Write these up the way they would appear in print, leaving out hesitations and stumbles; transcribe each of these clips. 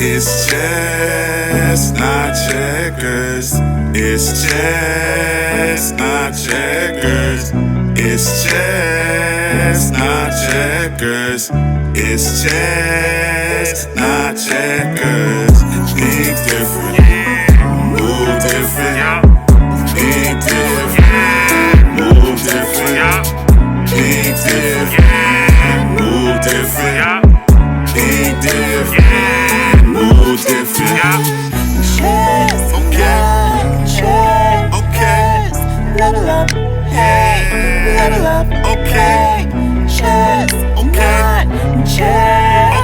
It's chess, not checkers. It's chess, not checkers. It's chess, not checkers. It's chess, not checkers. Think different, move different. Think different, move different. Think different, move different. Think different, move different. Chess, Okay, chess, okay, level up, hey, level up, okay, hey, chess, okay, not checkers.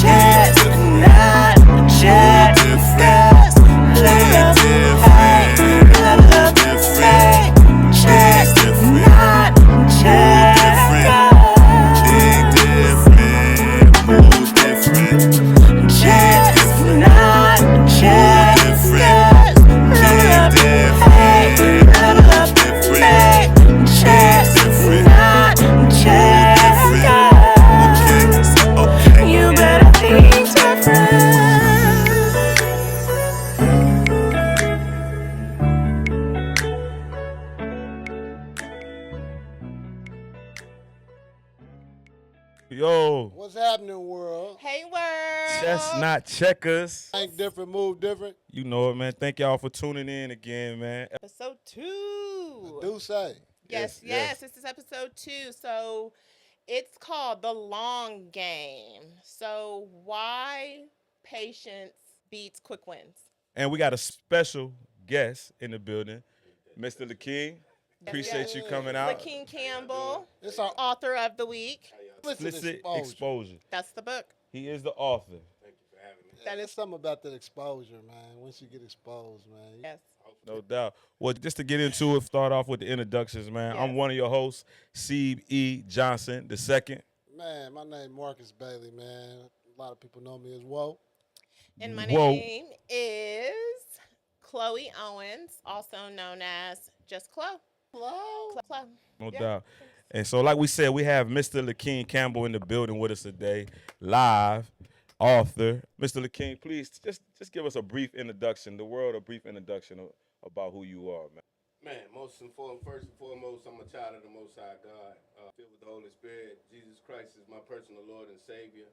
Chess, not checkers. Level up, hey, level up, hey, chess, not checkers. think different, move different. Chess, not checkers. Level up, hey, level up, hey, chess, not checkers. Okay, You better think different. Yo, What's happening, world? Hey, world. ChessN'Checkerz. Think different, move different. You know it, man. Thank y'all for tuning in again, man. Episode 2. Do say. Yes, Yes. This is episode 2. So it's called The Long Game. So why patience beats quick wins? And we got a special guest in the building, Mr. Lakien. Appreciate you coming out. Lakien Campbell, It's our author of the week. Explicit Exposure. That's the book. He is the author. That There's is, something about that exposure, man. Once you get exposed, man. yes. No doubt. Well, just to get into it, start off with the introductions, man. I'm Yes. one of your hosts, Steve E. Johnson, the second. Man, my name Marcus Bailey, man. A lot of people know me as Whoa. And my Whoa. name is Chloe Owens, also known as just Chloe. Chloe. No Yeah. doubt. And so, like we said, we have Mr. Lakien Campbell in the building with us today, live, author. Mr. Lakien, please just give us a brief introduction, the world a brief introduction about who you are, man. Man, first and foremost, I'm a child of the Most High God, filled with the Holy Spirit. Jesus Christ is my personal Lord and Savior.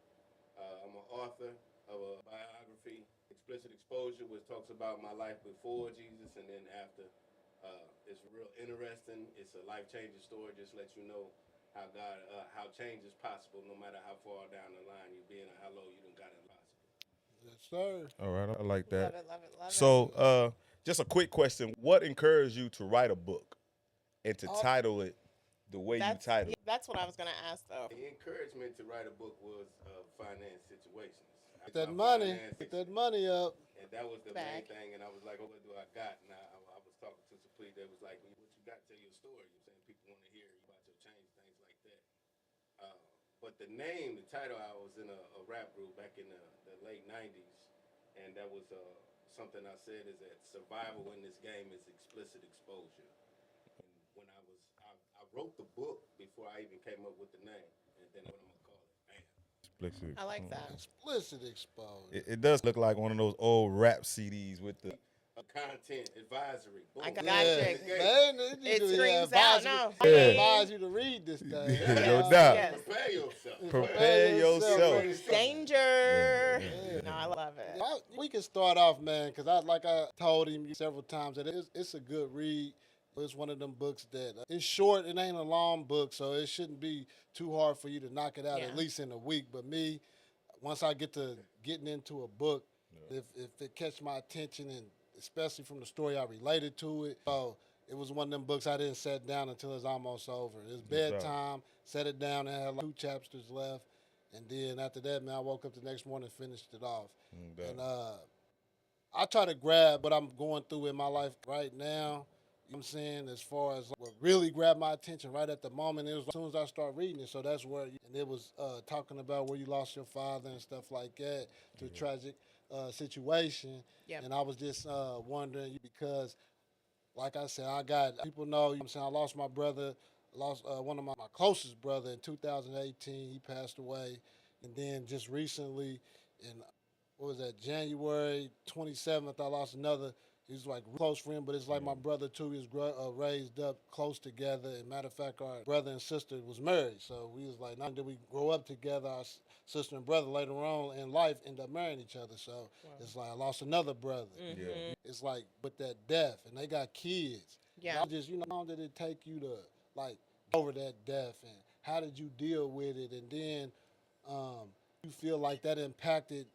I'm an author of a biography, Explicit Exposure, which talks about my life before Jesus and then after. It's real interesting. It's a life-changing story. Just let you know how God, how change is possible, no matter how far down the line you be and how low you done got it possible. Yes, sir. All right, I like that. Love it. So, just a quick question: what encouraged you to write a book and to title it the way you titled it? That's what I was going to ask, though. The encouragement to write a book was finance situations. Get that money. Get that money up. And that was the main Bag. thing. And I was like, oh, what do I got? And I was talking to Suplete. They was like, what you got? Tell your story. You're saying people want to hear about your change, things like that. But the name, the title, I was in a rap group back in the late 90s. And that was something I said is that survival in this game is explicit exposure. And when I wrote the book before I even came up with the name. And then what I'm going to call it. Bam. Explicit. I like that. Explicit exposure. It does look like one of those old rap CDs with the. A content advisory. Boom. I got Yeah. you. Man, they need It to screams advise out, you- no. they advise you to read this thing. No doubt. Yes. Prepare yourself. Prepare yourself. Danger. Yeah. No, I love it. We can start off, man, because I told him several times that it's a good read. It's one of them books that it's short. It ain't a long book, so it shouldn't be too hard for you to knock it out Yeah. at least in a week. But me, once I get to getting into a book, if it catch my attention, and especially from the story I related to it, so it was one of them books I didn't set down until it's almost over. It's bedtime, set it down, and had like 2 chapters left. And then after that, man, I woke up the next morning and finished it off. And I try to grab what I'm going through in my life right now. You know what I'm saying? As far as what really grabbed my attention right at the moment, it was as soon as I start reading it. So that's where, and it was talking about where you lost your father and stuff like that, to a tragic situation. Yep. And I was just wondering because, like I said, I got people know, you know what I'm saying, I lost my brother I lost one of my closest brother in 2018. He passed away. And then just recently, in what was that, January 27th, I lost another. He was like a close friend, but it's like my brother too. He was raised up close together. And matter of fact, our brother and sister was married. So we was like, not only did we grow up together, our sister and brother later on in life ended up marrying each other. So it's like I lost another brother. Yeah. It's like with that death, and they got kids. Yeah. I just, how long did it take you to like get over that death, and how did you deal with it? And then you feel like that impacted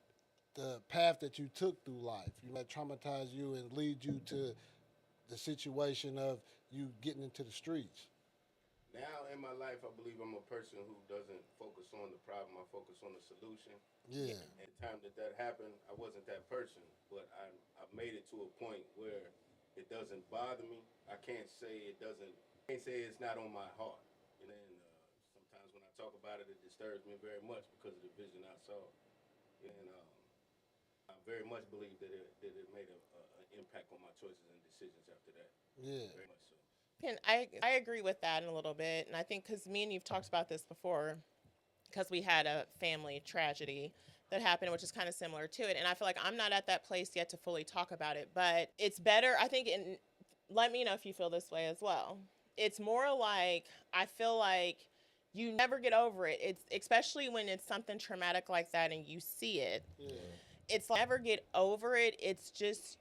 the path that you took through life. That traumatized you and lead you to the situation of you getting into the streets. Now in my life, I believe I'm a person who doesn't focus on the problem. I focus on the solution. Yeah. And the time that happened, I wasn't that person, but I made it to a point where it doesn't bother me. I can't say it doesn't. I can't say it's not on my heart. And then sometimes when I talk about it, it disturbs me very much because of the vision I saw. And I very much believe that it made an impact on my choices and decisions after that. Yeah. Very much so. And I agree with that in a little bit. And I think because me and you've talked about this before, because we had a family tragedy that happened, which is kind of similar to it. And I feel like I'm not at that place yet to fully talk about it. But it's better, I think, and let me know if you feel this way as well. It's more like I feel like you never get over it. It's especially when it's something traumatic like that and you see it. Yeah. It's like never get over it. It's just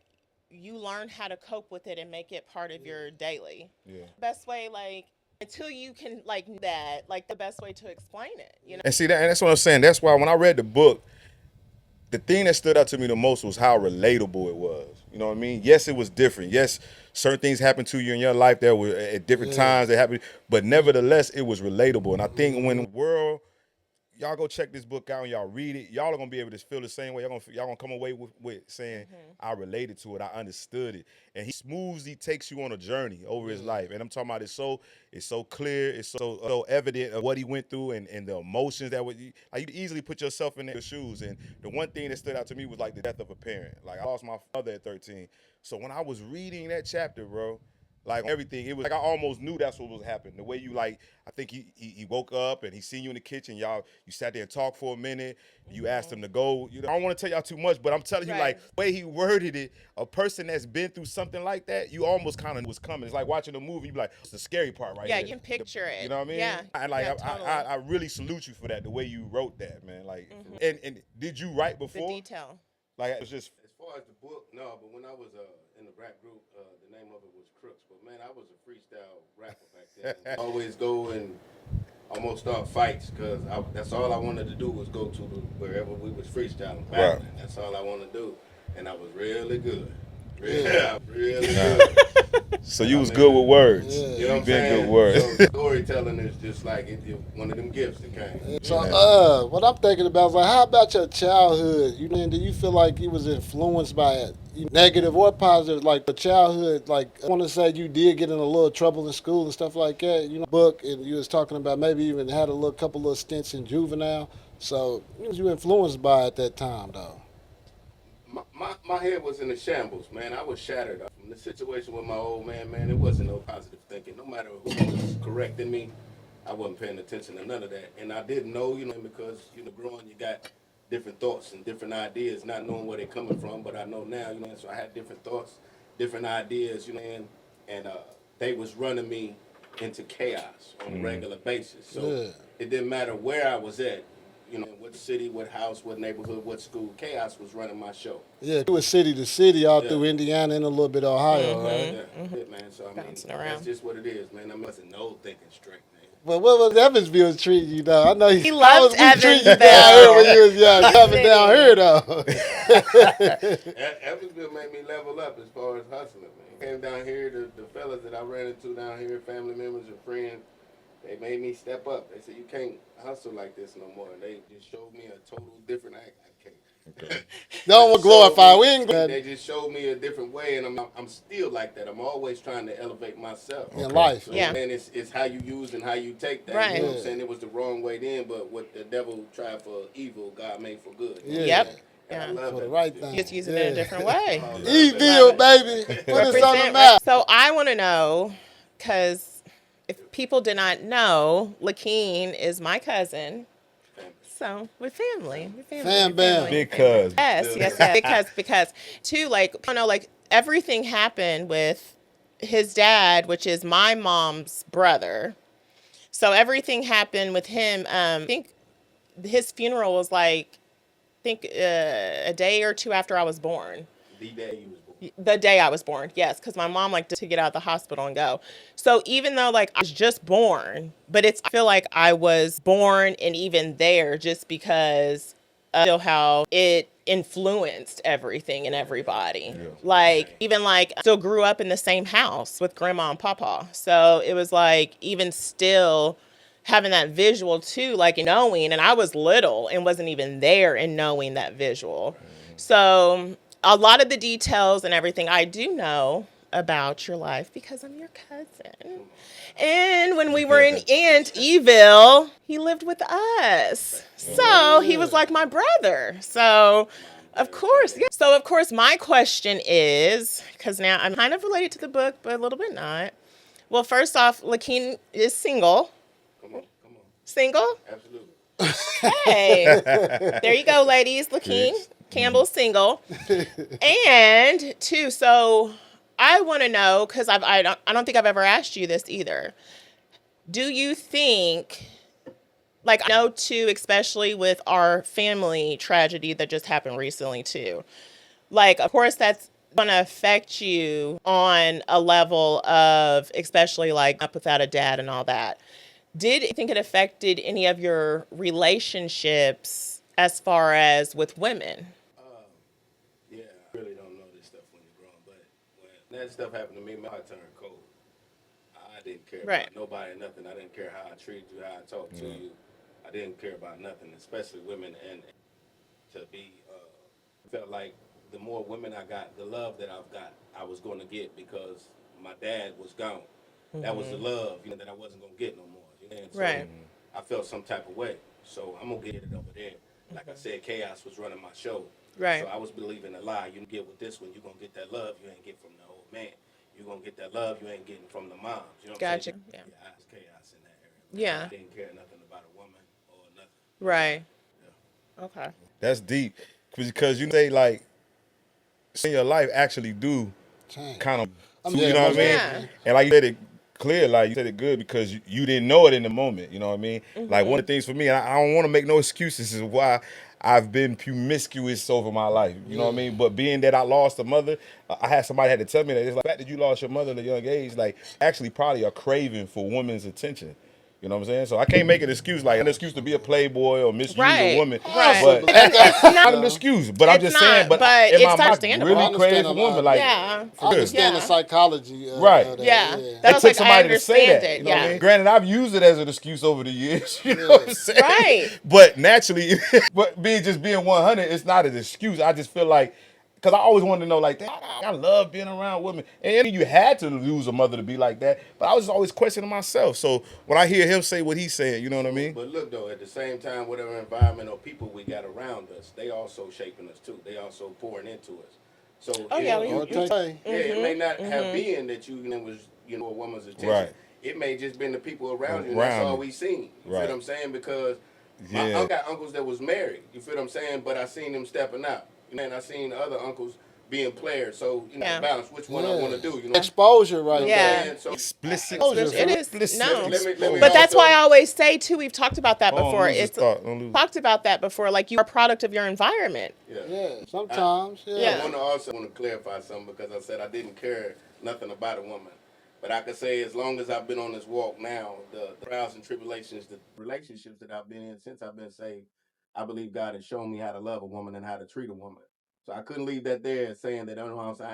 you learn how to cope with it and make it part of your daily. Yeah. Best way, like, until you can, like, that, like, the best way to explain it, you know? And see, and that's what I'm saying. That's why when I read the book, the thing that stood out to me the most was how relatable it was. You know what I mean? Yes, it was different. Yes, certain things happened to you in your life that were at different times that happened, but nevertheless, it was relatable. And I think when the world, y'all go check this book out and y'all read it, y'all are gonna be able to feel the same way. Y'all gonna come away with saying, I related to it, I understood it. And he smoothly takes you on a journey over his life. And I'm talking about it's so clear, it's so evident of what he went through and the emotions that you could easily put yourself in their shoes. And the one thing that stood out to me was like the death of a parent. Like I lost my father at 13. So when I was reading that chapter, bro, like everything, it was like I almost knew that's what was happening. The way you I think he woke up and he seen you in the kitchen. You sat there and talked for a minute. You asked him to go. I don't want to tell y'all too much, but I'm telling you, like the way he worded it, a person that's been through something like that, you almost kind of was coming. It's like watching a movie. You be like, it's the scary part right here. Yeah, you can picture it. You know what I mean? Yeah. Totally. I really salute you for that. The way you wrote that, man. Like, and did you write The before? detail. Like it was just. As far as the book, no, but when I was in the rap group, the name of it was Crooks. But man, I was a freestyle rapper back then. Always go and almost start fights because that's all I wanted to do was go to wherever we was freestyling. Battling. Right. That's all I wanted to do, and I was really good. Really good. So you was good with words. Yeah. You know what I'm saying? Good words. So storytelling is just like one of them gifts that came. So, what I'm thinking about is like, how about your childhood? Do you feel like you was influenced by it, negative or positive? Like the childhood, like I want to say you did get in a little trouble in school and stuff like that. Book, and you was talking about maybe even had a couple little stints in juvenile. So you influenced by it at that time, though. My head was in a shambles, man. I was shattered. From the situation with my old man, it wasn't no positive thinking. No matter who was correcting me, I wasn't paying attention to none of that. And I didn't know, because, growing, you got different thoughts and different ideas, not knowing where they're coming from. But I know now, so I had different thoughts, different ideas, and they was running me into chaos on a regular basis. So it didn't matter where I was at. What city, what house, what neighborhood, what school. Chaos was running my show. Yeah, it was city to city all through Indiana and a little bit of Ohio, right? Yeah, man. So, that's just what it is, man. I mustn't know thinking straight, man. But what was Evansville treating you, though? I know he loves Evansville. Down here when you was young. Coming down here, though. Evansville made me level up as far as hustling, man. Came down here, the fellas that I ran into down here, family members and friends, they made me step up. They said, you can't hustle like this no more. And they just showed me a total different act. I can't. Okay. Don't want to glorify. We ain't glad. They just showed me a different way, and I'm still like that. I'm always trying to elevate myself. In life. So, and it's how you use and how you take that. Right. You know what I'm saying? It was the wrong way then, but what the devil tried for evil, God made for good. Yeah. Yep. And I love For the that. right thing. Just using it in a different way. Evil, baby. Put us on the map. So I want to know, because if people did not know, Lakien is my cousin. So we're family. We're family. Fam we're bam. family. Big cuz. Yes. Because too, like, I don't know, like everything happened with his dad, which is my mom's brother. So everything happened with him. I think his funeral was like, a day or two after I was born. The day you was born. The day I was born, yes, because my mom liked to get out of the hospital and go. So even though like I was just born, but I feel like I was born and even there just because of still how it influenced everything and everybody. Like even like I still grew up in the same house with grandma and papa. So it was like even still having that visual too, like knowing, and I was little and wasn't even there and knowing that visual. So a lot of the details and everything I do know about your life because I'm your cousin. And when we were in Evil, he lived with us. So he was like my brother. So of course, yeah. So of course my question is, because now I'm kind of related to the book, but a little bit not. Well, first off, Lakien is single. Come on. Single? Absolutely. Hey, there you go, ladies. Lakien Campbell single. And two, so I want to know, because I don't think I've ever asked you this either. Do you think, like I know too, especially with our family tragedy that just happened recently too, like of course that's going to affect you on a level of, especially like up without a dad and all that. Did you think it affected any of your relationships as far as with women? Yeah, I really don't know this stuff when you're growing, but when that stuff happened to me, my heart turned cold. I didn't care about nobody, nothing. I didn't care how I treated you, how I talked to you. I didn't care about nothing, especially women. And to be, felt like the more women I got, the love that I've got, I was going to get because my dad was gone. That was the love, that I wasn't going to get no more. And so I felt some type of way. So I'm going to get it over there. Like I said, chaos was running my show. Right. So I was believing a lie. You get with this one, you're going to get that love you ain't get from the old man. You're going to get that love you ain't getting from the moms. You know what I'm saying? Yeah. I was chaos in that area. Yeah. I didn't care nothing about a woman or nothing. Right. Yeah. Okay. That's deep. Because you say, like, in your life actually do kind of, you know what I mean? Yeah. And like you said it clear, like you said it good because you didn't know it in the moment, you know what I mean? Like one of the things for me, and I don't want to make no excuses, is why I've been promiscuous over my life, you know what I mean? But being that I lost a mother, I had somebody had to tell me that it's like the fact that you lost your mother at a young age, like actually probably a craving for women's attention. You know what I'm saying? So I can't make an excuse, like an excuse to be a playboy or misuse a woman. Right. But It's not an excuse. But I'm just saying, but in it's my mind, understandable. really craving for women, like Yeah. for I real. understand the psychology. Right. Of that. Yeah. It That was took like, somebody I to say understand that. it. You know what I Yeah. mean? Granted, I've used it as an excuse over the years. You know what I'm saying? Right. But naturally, but being 100, it's not an excuse. I just feel like, because I always wanted to know, like, I love being around women. And you had to lose a mother to be like that. But I was always questioning myself. So when I hear him say what he's saying, you know what I mean? But look, though, at the same time, whatever environment or people we got around us, they also shaping us, too. They also pouring into us. So it may not have been that you was, a woman's attention. Right. It may just been the people around you, and that's all we seen. You feel what I'm saying? Because I got uncles that was married, you feel what I'm saying? But I seen them stepping out. And I seen other uncles being players. So, balance which one I want to do. Exposure right Yeah. So, Explicit. It is. Explicit. No. Let me But that's also- why I always say, too, we've talked about that Don't before. lose It's this thought. Don't lose it. talked about that before. Like, you are a product of your environment. Yeah, sometimes. Yeah. I want to clarify something because I said I didn't care nothing about a woman. But I can say as long as I've been on this walk now, the trials and tribulations, the relationships that I've been in since I've been saved, I believe God has shown me how to love a woman and how to treat a woman. So I couldn't leave that there saying that, I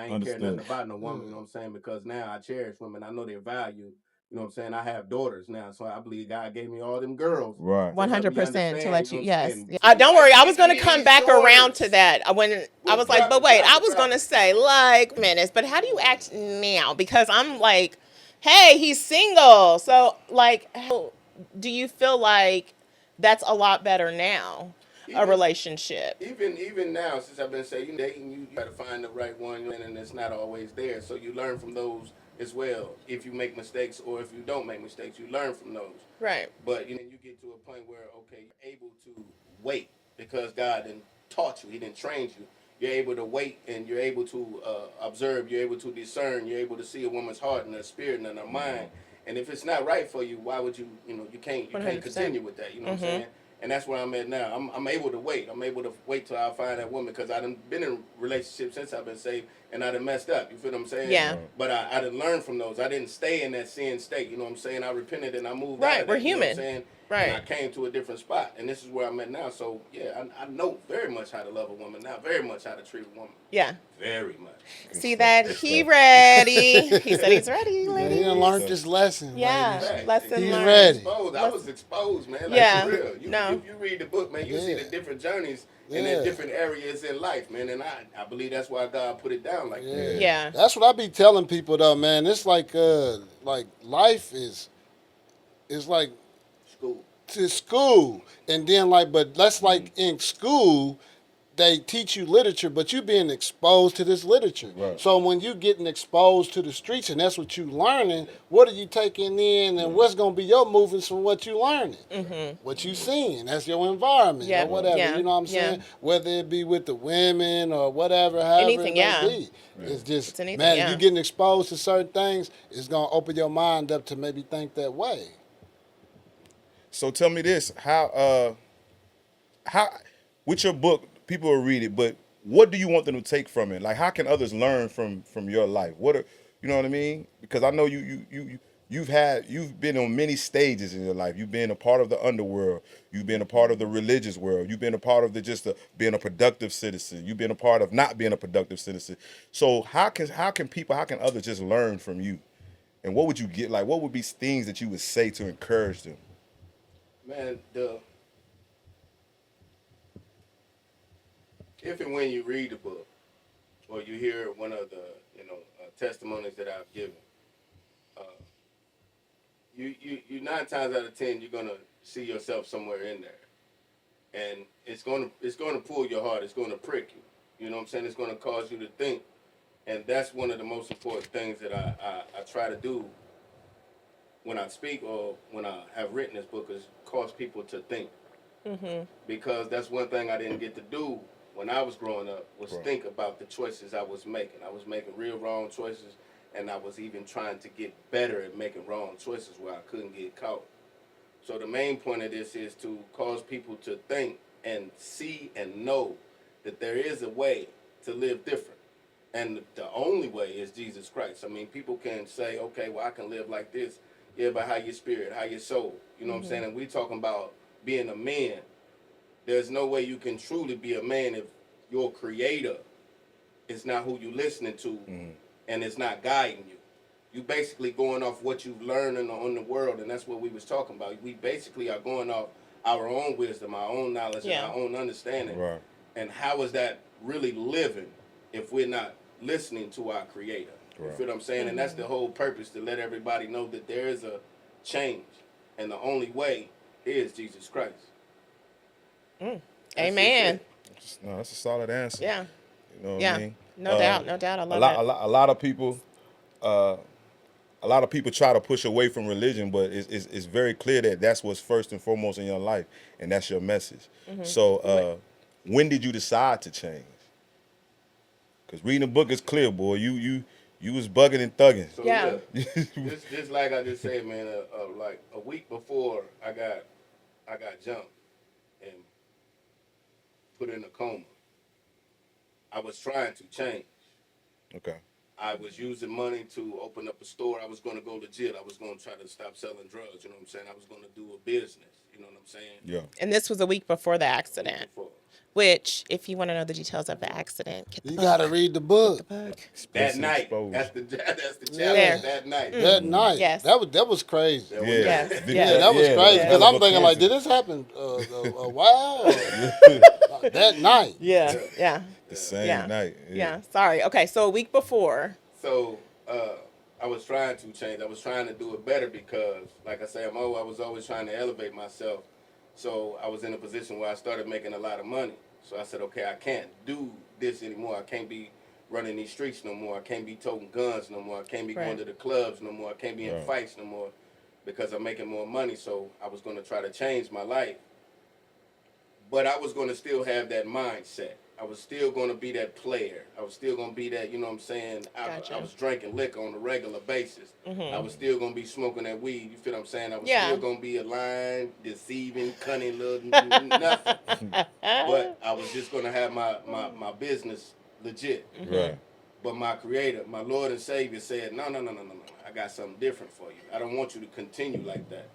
ain't care nothing about no woman, you know what I'm saying? Because now I cherish women. I know their value. You know what I'm saying? I have daughters now, so I believe God gave me all them girls. Right. 100% to let you, yes. Yeah. Don't worry, I was going to come back around to that when I was like, but wait, I was going to say, like, minutes, but how do you act now? Because I'm like, hey, he's single. So, like, how do you feel like that's a lot better now, a relationship? Even now, since I've been saying dating, you got to find the right one, and it's not always there. So you learn from those as well. If you make mistakes or if you don't make mistakes, you learn from those. Right. But you get to a point where okay, you're able to wait because God didn't taught you, He didn't train you. You're able to wait and you're able to observe. You're able to discern. You're able to see a woman's heart and her spirit and her mind. And if it's not right for you, why would you? You can't 100%. continue with that. You know what I'm saying? And that's where I'm at now. I'm able to wait. I'm able to wait till I find that woman because I done been in relationships since I've been saved and I done messed up. You feel what I'm saying? Yeah. But I done learned from those. I didn't stay in that sin state. You know what I'm saying? I repented and I moved out Right, of that, we're you know what I'm human. saying? Right. And I came to a different spot. And this is where I'm at now. So, yeah, I know very much how to love a woman now. Very much how to treat a woman. Yeah. Very much. See that he ready. He said he's ready, Yeah, he ladies. done learned this lesson. Yeah. ladies. Lesson He's learned. ready. Exposed. I was exposed, man. Like, Yeah. for real. No. If you read the book, man, you see Yeah. the different journeys and Yeah. the different areas in life, man. And I believe that's why God put it down like that. Yeah. That's what I be telling people though, man. It's like life is like School. to school, and then but that's like in school. They teach you literature, but you being exposed to this literature. Right. So when you getting exposed to the streets and that's what you learning, what are you taking in and what's going to be your movements from what you learning? Mm-hmm. What you seeing, that's your environment Yep. or whatever, Yeah. you know what I'm saying? Yeah. Whether it be with the women or whatever, however Anything, it may yeah. be. It's just, It's anything, man, yeah. you getting exposed to certain things, it's going to open your mind up to maybe think that way. So tell me this: how with your book, people will read it, but what do you want them to take from it? Like, how can others learn from your life? What are, you know what I mean? Because I know you've been on many stages in your life. You've been a part of the underworld. You've been a part of the religious world. You've been a part of being a productive citizen. You've been a part of not being a productive citizen. So how can others just learn from you? And what would you get? Like, what would be things that you would say to encourage them? Man, if and when you read the book or you hear one of the testimonies that I've given, you 9 times out of 10 you're gonna see yourself somewhere in there, and it's gonna pull your heart. It's gonna prick you. You know what I'm saying? It's gonna cause you to think, and that's one of the most important things that I try to do when I speak or when I have written this book is cause people to think. Mm-hmm. Because that's one thing I didn't get to do when I was growing up was think about the choices I was making. I was making real wrong choices, and I was even trying to get better at making wrong choices where I couldn't get caught. So the main point of this is to cause people to think and see and know that there is a way to live different. And the only way is Jesus Christ. I mean, people can say, okay, well, I can live like this. Yeah, but how your spirit, how your soul. You know what I'm saying? And we talking about being a man. There's no way you can truly be a man if your creator is not who you listening to and it's not guiding you. You basically going off what you've learned on the world, and that's what we was talking about. We basically are going off our own wisdom, our own knowledge, and our own understanding. Right. And how is that really living if we're not listening to our creator? You feel what I'm saying? And that's the whole purpose, to let everybody know that there is a change. And the only way is Jesus Christ. Amen. No, that's a solid answer. Yeah. You know what Yeah. I mean? No doubt. No doubt. I love a it. lot of people, try to push away from religion, but it's very clear that that's what's first and foremost in your life, and that's your message. So, when did you decide to change? Because reading the book is clear, boy. You was bugging and thugging. So Yeah. just like I just said, man, like a week before I got jumped and put in a coma, I was trying to change. Okay. I was using money to open up a store. I was going to go legit. I was going to try to stop selling drugs. You know what I'm saying? I was going to do a business. You know what I'm saying? Yeah. And this was a week before the accident. Before. Which, if you want to know the details of the accident, get the You book. got to read the book. That Explicit night. Exposure. That's the Yeah. challenge. That night. That night. Yes. That was crazy. That was Yeah. Yes. Yeah, Yeah, that was crazy that because was I'm a thinking like, did coincidence. this happen a while? That night. Yeah. Yeah. The same Yeah. night. Yeah. Sorry. Okay. So a week before. So I was trying to change. I was trying to do it better because, like I say, I was always trying to elevate myself. So I was in a position where I started making a lot of money. So I said, okay, I can't do this anymore. I can't be running these streets no more. I can't be toting guns no more. I can't be going to the clubs no more. I can't be in fights no more because I'm making more money. So I was going to try to change my life. But I was going to still have that mindset. I was still going to be that player. I was still going to be that, you know what I'm saying? I was drinking liquor on a regular basis. I was still going to be smoking that weed. You feel what I'm saying? I was still going to be a lying, deceiving, cunning little nothing. But I was just going to have my business legit. Right. But my creator, my Lord and Savior said, no. I got something different for you. I don't want you to continue like that.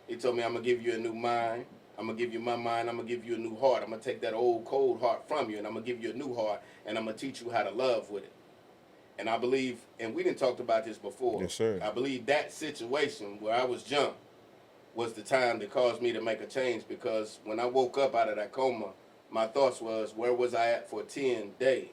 He told me, I'm going to give you a new mind. I'm going to give you my mind. I'm going to give you a new heart. I'm going to take that old cold heart from you, and I'm going to give you a new heart, and I'm going to teach you how to love with it. And I believe, and we didn't talk about this before. Yes, sir. I believe that situation where I was jumped was the time that caused me to make a change, because when I woke up out of that coma, my thoughts was, where was I at for 10 days?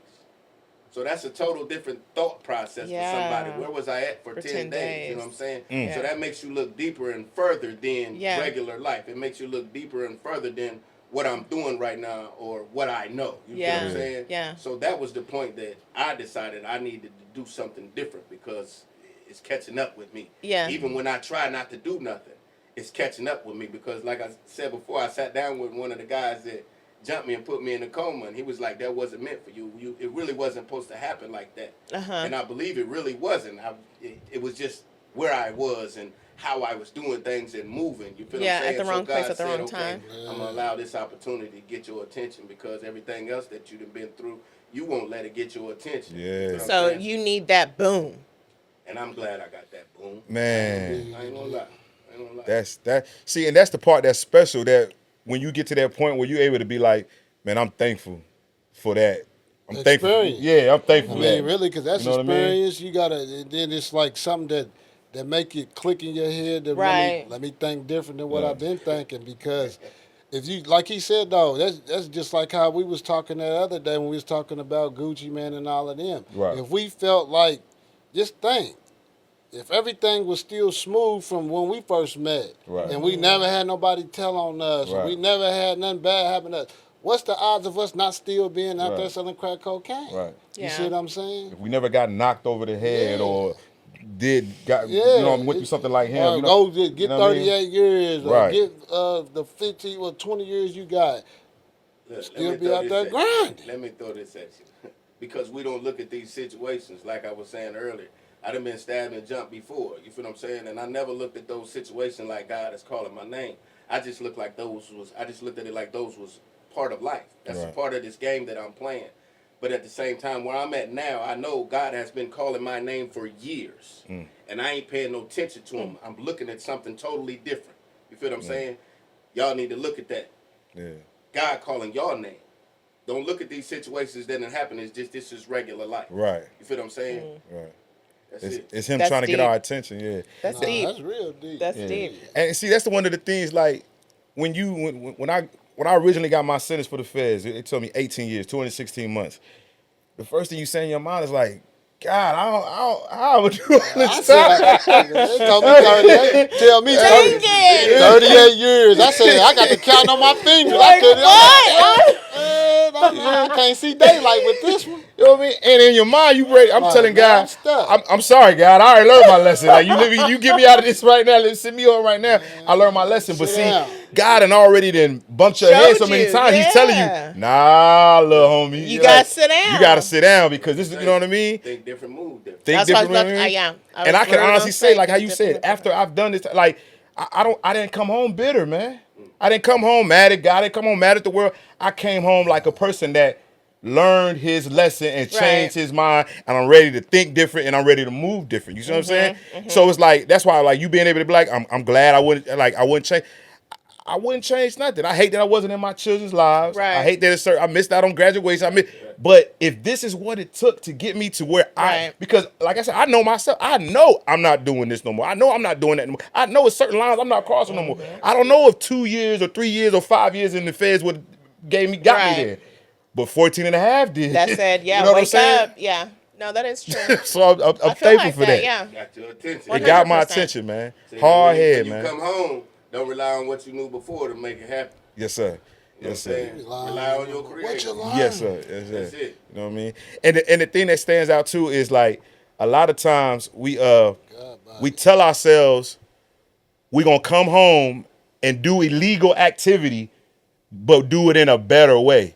So that's a total different thought process for somebody. Where was I at for 10 days? You know what I'm saying? So that makes you look deeper and further than regular life. It makes you look deeper and further than what I'm doing right now or what I know. You know what I'm saying? Yeah. So that was the point that I decided I needed to do something different, because it's catching up with me. Yeah. Even when I try not to do nothing, it's catching up with me, because like I said before, I sat down with one of the guys that jumped me and put me in a coma, and he was like, that wasn't meant for you. It really wasn't supposed to happen like that. And I believe it really wasn't. It was just where I was and how I was doing things and moving. You feel what I'm saying? At the wrong place at the wrong okay, time. I'm going to allow this opportunity to get your attention, because everything else that you've been through, you won't let it get your attention. Yeah. You know So you need that boom. And I'm glad I got that boom. Man. I ain't gonna lie. See, and that's the part that's special, that when you get to that point where you're able to be like, man, I'm thankful for that. I'm thankful. Yeah, I'm thankful for that. Really, because that's You know what I mean? experience. You gotta, and then it's like something that make it click in your head. That Right. let me think different than what I've been thinking. Because if you, like he said though, that's just like how we was talking that other day when we was talking about Gucci Man and all of them. Right. If we felt like, just think, if everything was still smooth from when we first met, Right. and we never had nobody tell on us, Right. we never had nothing bad happen to us, what's the odds of us not still being out there selling crack cocaine? Right. You see what I'm saying? If we never got knocked over the head or went through something like him. Or You know, go get you know what I mean? 38 years, or Right. get the 15 or 20 years you got. Look, Still let me be throw out this there at you. grinding. Let me throw this at you. Because we don't look at these situations, like I was saying earlier. I done been stabbed and jumped before, you feel what I'm saying? And I never looked at those situations like God is calling my name. I just looked at it like those was part of life. That's a part of this game that I'm playing. But at the same time, where I'm at now, I know God has been calling my name for years. And I ain't paying no attention to him. I'm looking at something totally different. You feel what I'm saying? Y'all need to look at that. Yeah. God calling your name. Don't look at these situations that didn't happen. It's just, this is regular life. Right. You feel what I'm saying? Right. That's it. It's him That's trying to deep. get our attention. Yeah. That's deep. That's real deep. That's deep. And see, that's one of the things. Like when I originally got my sentence for the feds, it took me 18 years, 216 months. The first thing you say in your mind is like, God, how am I doing this? They told me 38. Tell me 38 years. I said, I got to count on my fingers. Like, I can't see daylight with this one. You know what I mean? And in your mind, you ready. I'm telling man, God, I'm stuck. I'm sorry, God. I already learned my lesson. Like you get me out of this right now. Let's send me on right now. I learned my lesson. But Sit see, down. God had already then bumped your head so many you, times. He's telling you, nah, little homie. You gotta sit down. You gotta sit down because this is, you know what I mean? Think different, move different. Think That's what I different. was you know what I mean? yeah. And I can honestly say, like how you think said, different. after I've done this, like I didn't come home bitter, man. I didn't come home mad at God. I didn't come home mad at the world. I came home like a person that learned his lesson and changed his mind, and I'm ready to think different and I'm ready to move different. You see what I'm saying? So it's like, that's why, like, you being able to be like, I'm glad I wouldn't change. I wouldn't change nothing. I hate that I wasn't in my children's lives. Right. I hate that I missed out on graduation. But if this is what it took to get me to where because like I said, I know myself. I know I'm not doing this no more. I know I'm not doing that no more. I know it's certain lines I'm not crossing no more. I don't know if 2 years or 3 years or 5 years in the feds got me there. But 14 and a half did. That said, yeah, you know what I'm wake saying? up. Yeah. No, that is true. So I'm I feel thankful like for that. Yeah. Got your attention. It got my 100%. attention, man. See, Hard when head, you man. come home, don't rely on what you knew before to make it happen. Yes, sir. Yes, what I'm saying? Rely on your creator. What you learn? Yes, sir. Yes, sir. That's it. You know what I mean? And the thing that stands out too is like a lot of times we tell ourselves we're gonna come home and do illegal activity, but do it in a better way.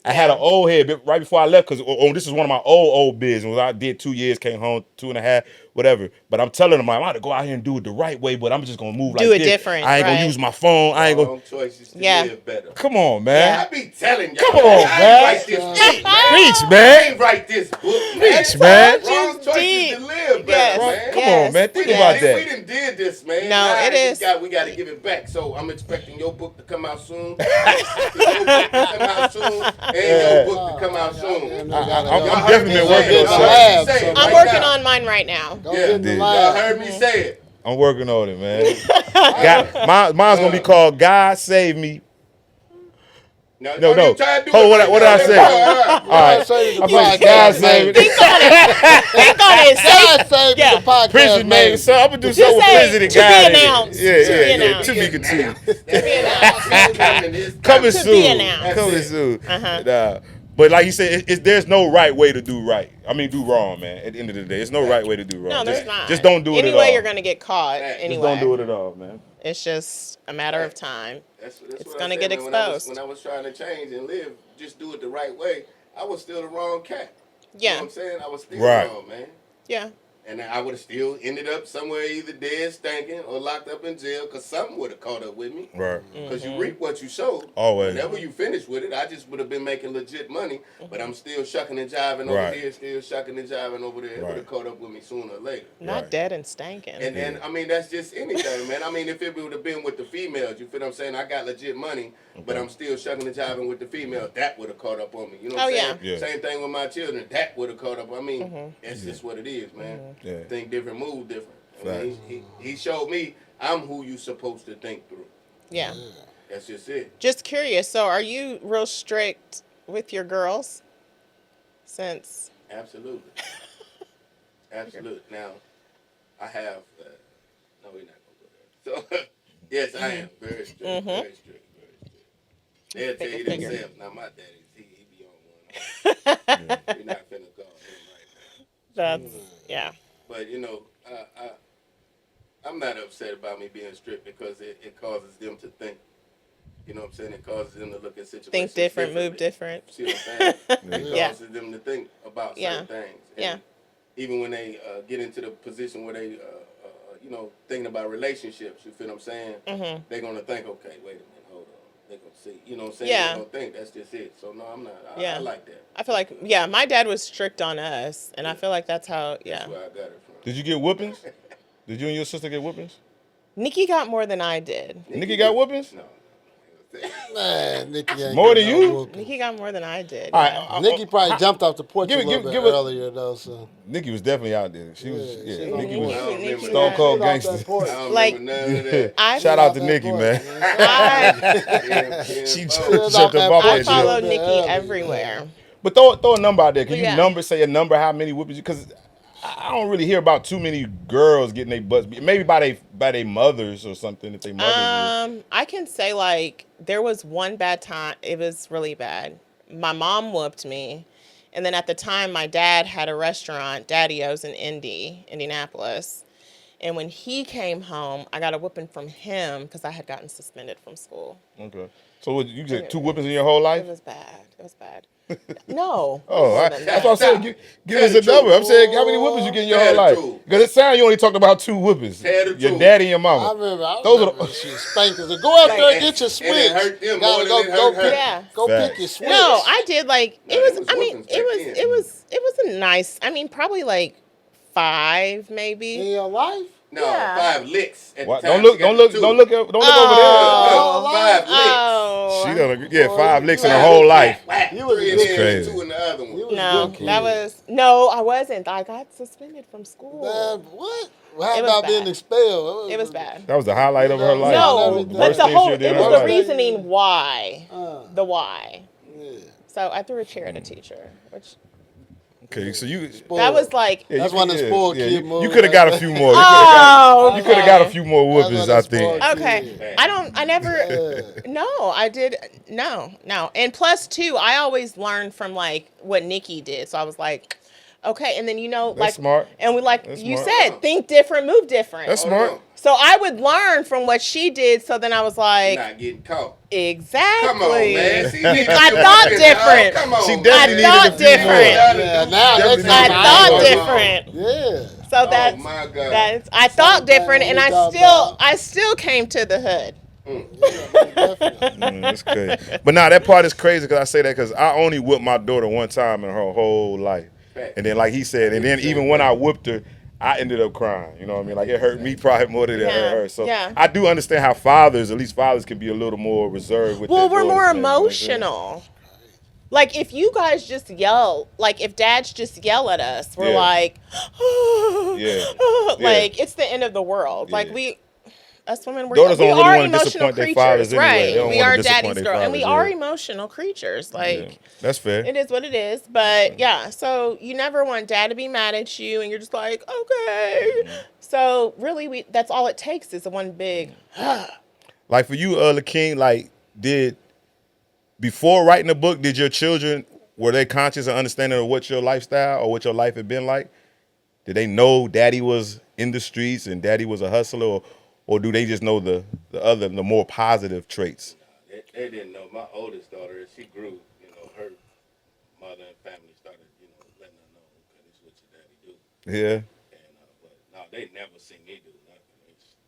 I had an old head right before I left because this is one of my old business. I did 2 years, came home 2.5, whatever. But I'm telling them I'm about to go out here and do it the right way, but I'm just gonna move Do like it this. different, I ain't gonna right. use my phone. I ain't gonna. Wrong choices to Yeah. live better. Come on, man. I be telling y'all. Come on, I man. ain't write this book, man. Preach, I man. ain't write this book, man. Preach, man. Wrong choices deep. to live better, Yes. man. Come on, man. Think about We that. done did this, man. No, Now it is. We got to give it back. So I'm expecting your book to come out soon. And your book to come out soon. I'm definitely been working on lab, something. I'm working on mine right now. Go get in the Yeah. Y'all lab. heard me say it. I'm working on it, man. Mine's gonna be called "God Save Me." No. No. You try to do Hold, it what did I say? All All right. Say the I'm gonna podcast God Save Me. Think on it. God save Yeah. the podcast Prison name. name. So I'm gonna do something with say, prison and to God. be in it. announced. Yeah, To be yeah. announced. To be continued. right. Coming To be soon. announced. Coming That's it. soon. Uh-huh. But like you said, there's no right way to do right. I mean, do wrong, man. At the end of the day, there's no right way to do wrong. No, there's not. Just don't do it at all. Anyway, you're gonna get caught. Just Anyway, Just don't do it at all, man. It's just a matter of time. That's It's what I gonna said, get man. exposed. When I was trying to change and live, just do it the right way, I was still the wrong cat. You know Yeah. what I'm saying? I was still Right. wrong, man. Yeah. And I would have still ended up somewhere either dead, stinking, or locked up in jail because something would have caught up with me. Right. Because you reap what you sow. Always. Whenever you finish with it, I just would have been making legit money, but I'm still shucking and jiving over Right. here, still shucking and jiving over there. It would Right. have caught up with me sooner or later. Not Right. dead and stanking. And I mean, that's just anything, man. I mean, if it would have been with the females, you feel what I'm saying? I got legit money, but I'm still shucking and jiving with the females. That would have caught up on me. You know what I'm saying? Yeah. Same thing with my children. That would have caught up. I mean, it's just what it is, man. Yeah. Think different, move different. I mean, he showed me I'm who you supposed to think through. Yeah. That's just it. Just curious. So, are you real strict with your girls? Since Absolutely. Absolutely. Now, I have, no, we're not going to go there. So, yes, I am very strict, very strict, very strict. They'll tell you Figure. themselves. Now, my daddy, he be on one. We're not finna call him right now. that's yeah. But, you know, I'm not upset about me being strict because it causes them to think. You know what I'm saying? It causes them to look at situations Think different, move differently. different. See what I'm saying? It Yeah. causes them to think about Yeah. certain things. Yeah. And even when they get into the position where they, you know, thinking about relationships, you feel what I'm saying? Mm-hmm. They're going to think, okay, wait a minute, hold on. They're going to see. You know what I'm saying? Yeah. They're going to think. That's just it. So, no, I'm not. Yeah. I like that. I feel like my dad was strict on us, and I feel like that's how That's where I got it from. Did you get whoopings? Did you and your sister get whoopings? Nikki got more than I did. Nikki got whoopings? No. Man, Nikki ain't More getting than no you? whooping. Nikki got more than I did. All yeah. right. Nikki probably jumped off the porch give a it- little give- bit give it- earlier, though. So Nikki was definitely out there. She was, Yeah, she Nikki was- was I don't remember stone that. cold Get off that gangster. porch. I don't Like, remember none of that. I Shout out to Get off Nikki, that man. porch, I, She Get jumped off that up off porch. I that follow shit. Nikki Yeah. everywhere. But throw a number out there. Can you Yeah. say a number how many whoopings? Because I don't really hear about too many girls getting their butts beat. Maybe by their mothers or something. If they mothers. I can say like there was one bad time. It was really bad. My mom whooped me, and then at the time my dad had a restaurant, Daddy-O's in Indianapolis, and when he came home, I got a whooping from him because I had gotten suspended from school. Okay. So what, you get 2 whoopings in your whole life? It was bad. It was bad. No. Oh, more than that's that. what I said. Give us a number. I'm saying, how many whoopings you get in your whole Tell the life? truth. Because it sounds you only talked about 2 whoopings. Tell the Your truth. daddy and your I mama. remember Those are remember the- she spanked us. Go out there and get your switch. And it hurt them Gotta more than it hurt her. Yeah. Go Facts. pick your switch. No, I did like No, it it was. was I mean, whoopings it was. back then. It was a nice. I mean, probably like 5 maybe. in your life. No, Yeah. 5 licks. At What? the time. Don't look She got over the there. two. Don't look over No, 5 licks. Oh. there. She done, yeah, 5 licks in her whole life. Whack, You was 3 in good. there, Crazy. 2 in the other one. You was No, good kid. that was no. I wasn't. I got suspended from school. Man, what? How It was about being bad. expelled? It was bad. That was the highlight of her life. No, everything. but the Worst thing whole she did it in was her the life. reasoning why. Uh, The why. yeah. So I threw a chair at a teacher, which Okay, so you. That was like, Yeah, That's you one of the spoiled kid you movies could have got a right few more. oh, You could have got a few more That's whoopings, what I it's think. for. okay. Yeah. I never, no, I did, no. And plus, too, I always learned from like what Nikki did. So I was like, okay. And then, That's like, smart. and we, like That's you smart. said, think different, move different. That's smart. So I would learn from what she did. So then I was like, Not getting caught. exactly. Come on, man. See, I thought different. Come on, She man. definitely I needed thought a few more. different. Yeah, now Definitely that's needed I a thought few more. different. Yeah. So that's, Oh my God. that's I thought Same thing different, when and we talk I still came to the hood. Yeah, most definitely. That's crazy. But nah, that part is crazy because I say that because I only whipped my daughter one time in her whole life. And then, like he said, and then even when I whipped her, I ended up crying. You know what I mean? Like it hurt me probably more than it hurt her. So Yeah. I do understand how fathers, at least fathers, can be a little more reserved with Well, their we're more daughters, man, you know what I'm saying? emotional. Like if you guys just yell, like if dads just yell at us, we're Yeah. like, Yeah. like it's the end of the world. Like Yeah. us women, Daughters we don't really are wanna emotional disappoint their creatures, fathers anyway. right? They don't We wanna are disappoint daddy's their girl, and we fathers, are yeah. emotional creatures. Yeah. Like That's fair. it is what it is. But yeah, so you never want dad to be mad at you, and you're just like, okay. Mm-hmm. So really, that's all it takes is one big. Like for you, Lakien, like before writing the book, did your children, were they conscious and understanding of what your lifestyle or what your life had been like? Did they know daddy was in the streets and daddy was a hustler, or do they just know the more positive traits? They didn't know. My oldest daughter, as she grew, her mother and family started, letting her know, okay, this is what your daddy do. Yeah. And but no, they never seen me do nothing.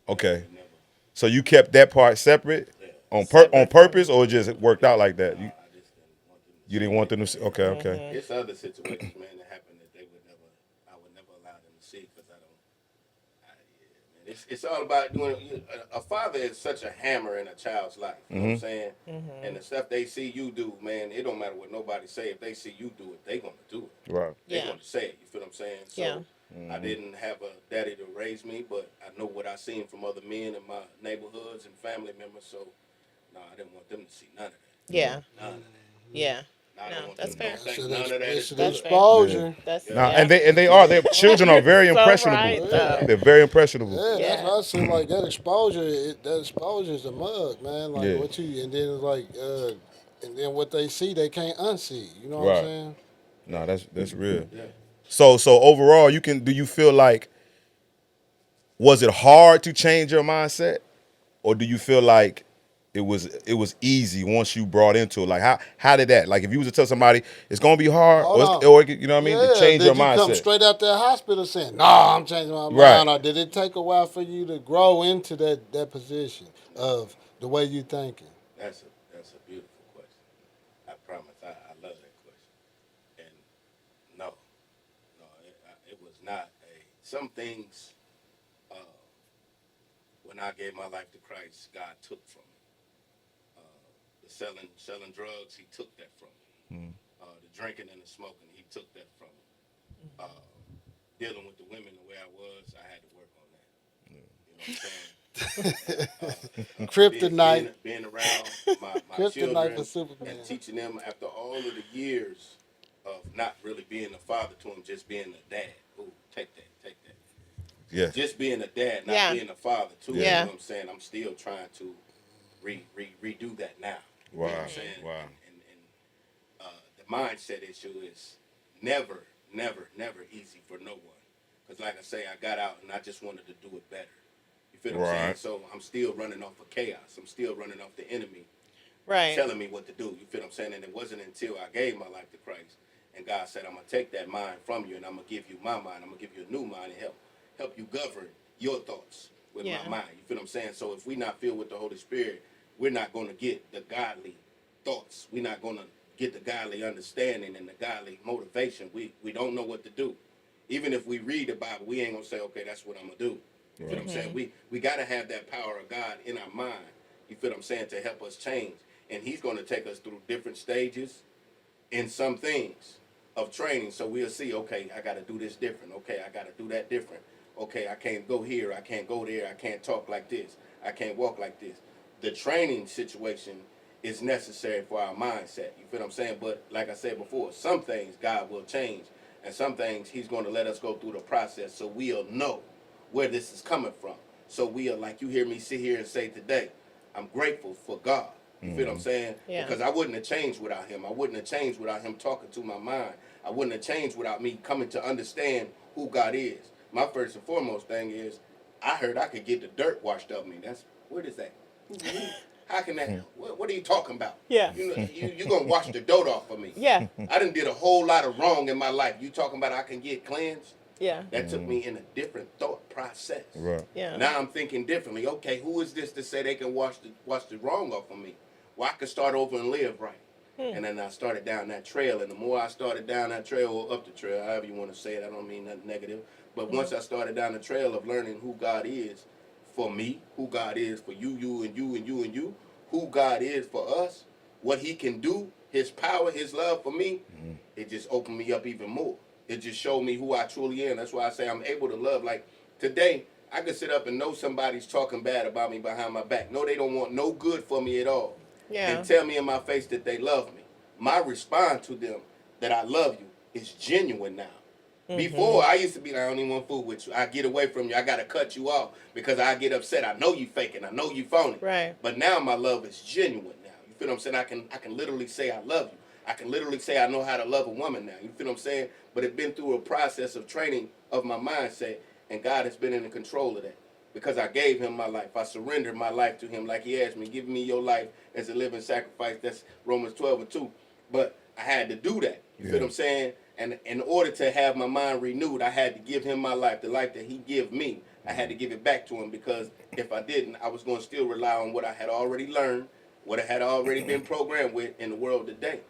Okay. They never. So you kept that part separate on purpose, or it just worked out like that? I just You didn't want them to see? Okay, okay. It's other situations, man, that happened that I would never allow them to see because man, it's all about doing. A father is such a hammer in a child's life. You know what I'm saying? And the stuff they see you do, man, it don't matter what nobody say. If they see you do it, they gonna do it. Right. They're gonna say it. You feel what I'm saying? So Yeah. I didn't have a daddy to raise me, but I know what I seen from other men in my neighborhoods and family members. So no, I didn't want them to see none of that. Yeah. None of that. Yeah. I No, don't want that's them fair. to think none of that is Explicit good. exposure. That's Nah, yeah. and their children are very So impressionable. right, though. They're very impressionable. Yeah, Yeah. that's what I said. Like that exposure, that exposure is a mug, man. Like Yeah. what you, and then it's like, and then what they see, they can't unsee. You know what Right. I'm saying? No, that's real. Yeah. So overall, do you feel like, was it hard to change your mindset, or do you feel like it was easy once you brought into it? Like how did that? Like if you was to tell somebody it's gonna be hard, Hold or on. you know what I mean, Yeah, to change did your you come mindset. straight out that hospital saying, "No, I'm changing my Right. mind," or did it take a while for you to grow into that position of the way you thinking? That's a beautiful question. I promise. I love that question. And no, it was not some things. When I gave my life to Christ, God took from me. The selling drugs, He took that from me. The drinking and the smoking, He took that from me. Dealing with the women the way I was, I had to work on that. You know what I'm saying? Kryptonite. Being around my Kryptonite children for Superman. and teaching them after all of the years of not really being a father to them, just being a dad. Ooh, take that. Yeah. Just being a dad, not being a father too. Yeah. You know what I'm saying? I'm still trying to redo that now. You know what I'm saying? Wow. And the mindset issue is never easy for no one. Because like I say, I got out and I just wanted to do it better. You feel what I'm saying? Right. So I'm still running off of chaos. I'm still running off the enemy Right. telling me what to do. You feel what I'm saying? And it wasn't until I gave my life to Christ and God said, I'm going to take that mind from you and I'm going to give you my mind. I'm going to give you a new mind and help you govern your thoughts with my mind. You feel what I'm saying? So if we're not filled with the Holy Spirit, we're not going to get the godly thoughts. We're not going to get the godly understanding and the godly motivation. We don't know what to do. Even if we read the Bible, we ain't going to say, okay, that's what I'm going to do. You feel what I'm saying? We got to have that power of God in our mind. You feel what I'm saying? To help us change. And He's going to take us through different stages in some things of training. So we'll see, okay, I got to do this different. Okay, I got to do that different. Okay, I can't go here. I can't go there. I can't talk like this. I can't walk like this. The training situation is necessary for our mindset. You feel what I'm saying? But like I said before, some things God will change. And some things he's going to let us go through the process so we'll know where this is coming from. So we'll, like you hear me sit here and say today, I'm grateful for God. You feel what I'm saying? Yeah. Because I wouldn't have changed without him. I wouldn't have changed without him talking to my mind. I wouldn't have changed without me coming to understand who God is. My first and foremost thing is, I heard I could get the dirt washed up me. What is that? How can that? What are you talking about? Yeah. You're gonna wash the dirt off of me. Yeah. I done did a whole lot of wrong in my life. You talking about I can get cleansed? Yeah. That took me in a different thought process. Right. Yeah. Now I'm thinking differently. Okay, who is this to say they can wash the wrong off of me? Well, I can start over and live right. And then I started down that trail, and the more I started down that trail, or up the trail, however you want to say it, I don't mean nothing negative. But once I started down the trail of learning who God is for me, who God is for you, you, and you, and you, and you, who God is for us, what he can do, his power, his love for me, it just opened me up even more. It just showed me who I truly am. That's why I say I'm able to love. Like today, I could sit up and know somebody's talking bad about me behind my back. No, they don't want no good for me at all. Yeah. And tell me in my face that they love me. My response to them that I love you is genuine now. Before, I used to be like, I don't even want to fool with you. I get away from you. I got to cut you off because I get upset. I know you faking. I know you phony. Right. But now my love is genuine now. You feel what I'm saying? I can literally say I love you. I can literally say I know how to love a woman now. You feel what I'm saying? But it's been through a process of training of my mindset, and God has been in control of that. Because I gave him my life. I surrendered my life to him like he asked me. Give me your life as a living sacrifice. That's Romans 12:2. But I had to do that. You feel what I'm saying? And in order to have my mind renewed, I had to give him my life, the life that he gave me. I had to give it back to him because if I didn't, I was going to still rely on what I had already learned, what I had already been programmed with in the world today.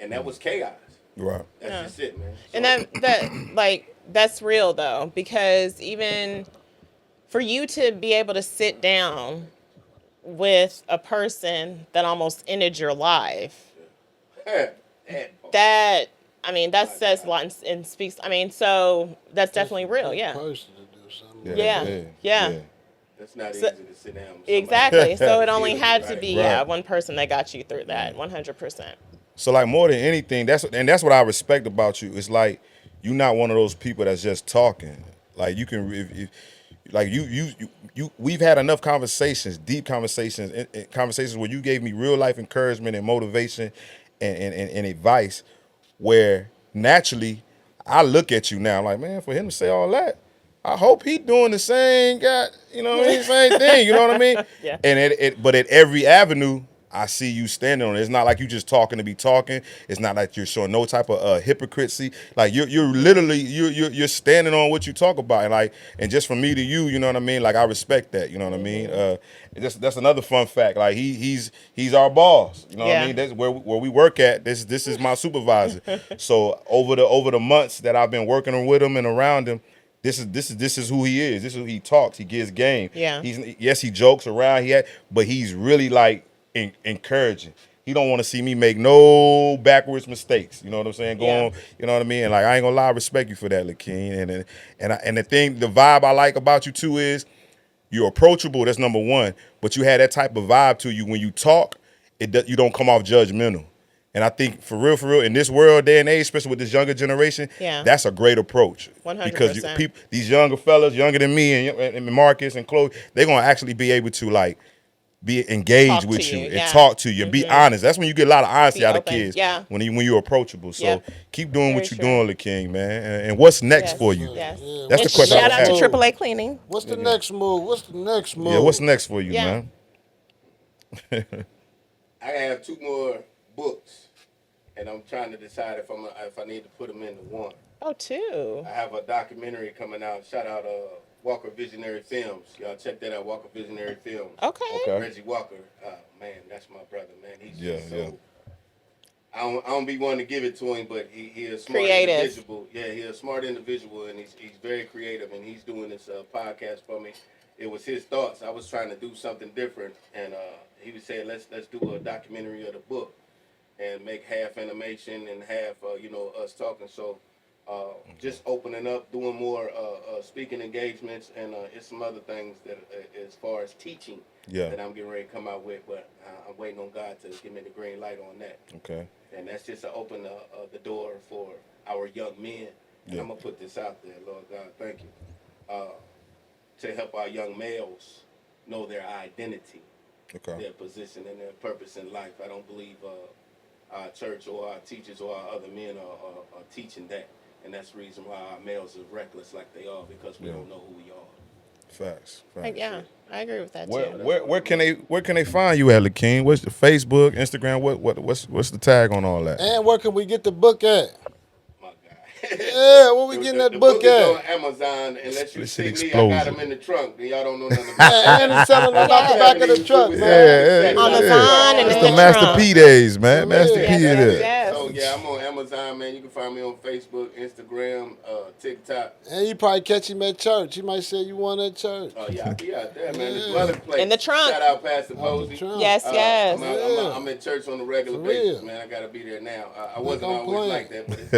And that was chaos. Right. That's just it, man. So, And that's real though, because even for you to be able to sit down with a person that almost ended your life, that says a lot and speaks. So that's definitely real. Yeah. Person to do something. Yeah. that's not So- easy to sit down with somebody. Exactly. So it only Right. had to be Right. one person that got you through that. 100%. So like more than anything, that's what I respect about you. It's like you're not one of those people that's just talking. Like you can, if like you, we've had enough conversations, deep conversations, and conversations where you gave me real life encouragement and motivation and advice. Where naturally, I look at you now like, man, for him to say all that, I hope he doing the same, same thing. You know what I mean? Yeah. And but at every avenue, I see you standing on it. It's not like you just talking to be talking. It's not like you're showing no type of hypocrisy. Like you're literally you're standing on what you talk about. And just from me to you, you know what I mean? Like I respect that. You know what I mean? That's another fun fact. Like he's our boss. You know what I Yeah. mean? That's where we work at. This is my supervisor. So over the months that I've been working with him and around him, this is who he is. This is who he talks. He gives game. Yeah. He jokes around. But he's really like encouraging. He don't want to see me make no backwards mistakes. You know what I'm saying? Yeah. You know what I mean? And like I ain't gonna lie, I respect you for that, Lakien. And the vibe I like about you too is you're approachable. That's number one. But you have that type of vibe to you when you talk. You don't come off judgmental. And I think for real, in this world, day and age, especially with this younger generation, Yeah. that's a great approach. 100%. Because these younger fellas, younger than me and Marcus and Chloe, they're gonna actually be able to like be engaged Talk to with you you, and yeah. talk to you and be honest. That's when you get a lot of honesty Be out open, of kids. yeah. When you're approachable. So Yep. keep doing what Very you're true. doing, Lakien, man. And what's next Yes. for you? Yes. Yeah, That's And the question I shout out was to asking. AAA Cleaning. What's the next move? What's the next move? Yeah, what's next for you, Yeah. man? I have 2 more books, and I'm trying to decide if I need to put them into one. Oh, two. I have a documentary coming out. Shout out Walker Visionary Films. Y'all check that out, Walker Visionary Films. Okay. Okay. Reggie Walker, man, that's my brother, man. He's Yeah, just so. yeah. I don't be wanting to give it to him, but he a smart Creative. individual. Yeah, he's a smart individual, and he's very creative, and he's doing this podcast for me. It was his thoughts. I was trying to do something different, and he was saying, let's do a documentary of the book, and make half animation and half us talking. So just opening up, doing more speaking engagements, and it's some other things that, as far as teaching, that I'm getting ready to come out with. But I'm waiting on God to give me the green light on that. Okay. And that's just to open the door for our young men. And I'm gonna put this out there, Lord God, thank you, to help our young males know their identity, their position, and their purpose in life. I don't believe our church or our teachers or our other men are teaching that. And that's the reason why our males are reckless like they are, because we don't know who we are. Facts. Yeah, I agree with that too. Where can they find you at, Lakien? What's the Facebook, Instagram? What's the tag on all that? And where can we get the book at? My God. Yeah, where we getting that book is at? on Amazon. Unless you see me, I got them in the trunk. Then y'all don't know nothing about it. And it's selling them out the back of the truck, man. Amazon and It's in the the Master trunk. P days, man. Yeah. Master P Yes, it is. yes. So yeah, I'm on Amazon, man. You can find me on Facebook, Instagram, TikTok. And you probably catch him at church. He might say you won at church. Oh yeah, I'll be out there, man. The dwelling place. In the trunk. Shout out Pastor Posey. Yes, yes. I'm in church on a regular basis, man. I gotta be there now. I wasn't always like that, but it's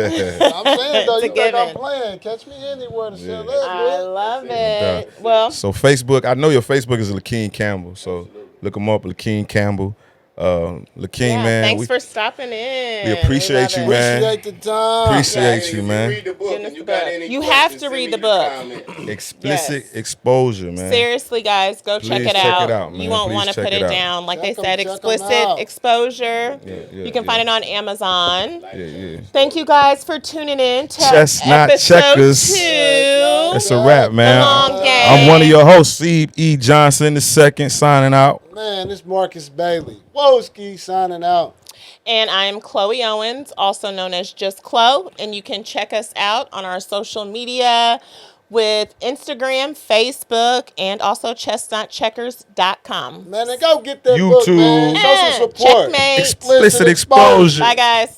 I'm saying though, It's a you think I'm given. playing. Catch me anywhere to sell that, I man. love it. Well, So Facebook, I know your Facebook is Lakien Campbell. So look him up, Lakien Campbell. Lakien, yeah, man. thanks for stopping in. we appreciate love you, it. man. Appreciate the time. Appreciate you, man. Read the book, and you got any You have questions, to read send the me book. comment. Explicit Yes. Exposure, man. Seriously, guys, go check Please it check out. it out, man. You won't Please want to check put it it out. down. Like Check they 'em, said, check 'em Explicit out. Exposure. Yeah, You can find it on Amazon. Yeah. Thank you guys for tuning in to ChessN'Checkerz. episode 2. It's a wrap, man. The long game. I'm one of your hosts, Steve E. Johnson II, signing out. Man, this Marcus Bailey. Woski signing out. And I'm Chloe Owens, also known as Just Chloe. And you can check us out on our social media with Instagram, Facebook, and also ChessN'Checkerz.com. Man, then go get that book, YouTube. man. Show some support. Checkmate. Explicit Exposure. Bye, guys.